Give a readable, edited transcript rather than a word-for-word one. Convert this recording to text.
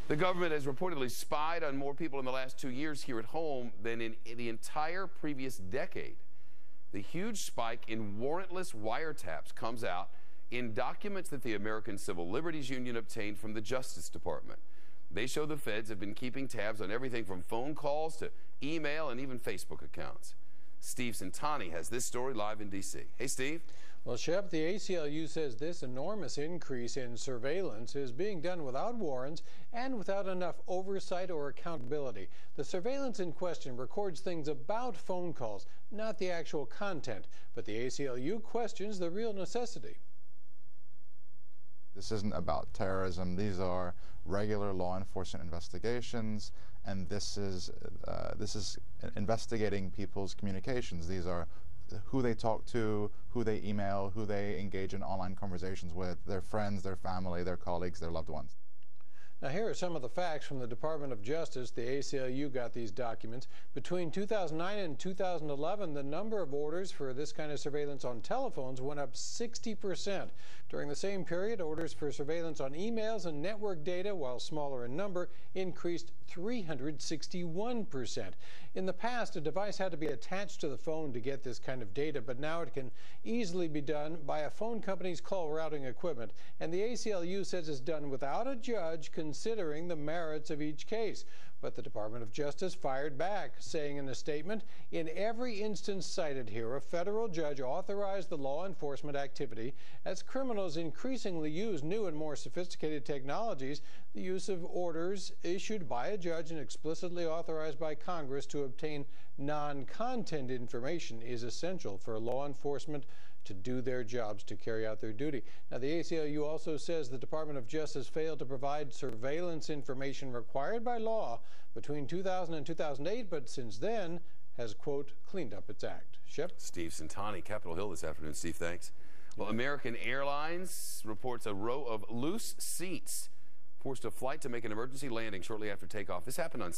The government has reportedly spied on more people in the last 2 years here at home than in the entire previous decade. The huge spike in warrantless wiretaps comes out in documents that the American Civil Liberties Union obtained from the Justice Department. They show the feds have been keeping tabs on everything from phone calls to email and even Facebook accounts. Steve Centani has this story live in D.C. Hey, Steve. Well, Shep, the ACLU says this enormous increase in surveillance is being done without warrants and without enough oversight or accountability. The surveillance in question records things about phone calls, not the actual content, but the ACLU questions the real necessity. This isn't about terrorism. These are regular law enforcement investigations, and this is investigating people's communications. These are who they talk to, who they email, who they engage in online conversations with, their friends, their family, their colleagues, their loved ones. Now, here are some of the facts from the Department of Justice. The ACLU got these documents. Between 2009 and 2011, the number of orders for this kind of surveillance on telephones went up 60%. During the same period, orders for surveillance on emails and network data, while smaller in number, increased 361%. In the past, a device had to be attached to the phone to get this kind of data, but now it can easily be done by a phone company's call routing equipment. And the ACLU says it's done without a judge considering the merits of each case. But the Department of Justice fired back, saying in a statement, in every instance cited here, a federal judge authorized the law enforcement activity. As criminals increasingly use new and more sophisticated technologies, the use of orders issued by a judge and explicitly authorized by Congress to obtain non-content information is essential for law enforcement to do their jobs, to carry out their duty. Now, the ACLU also says the Department of Justice failed to provide surveillance information required by law between 2000 and 2008, but since then has, quote, cleaned up its act. Shep? Steve Centani, Capitol Hill this afternoon. Steve, thanks. Well, American Airlines reports a row of loose seats forced a flight to make an emergency landing shortly after takeoff. This happened on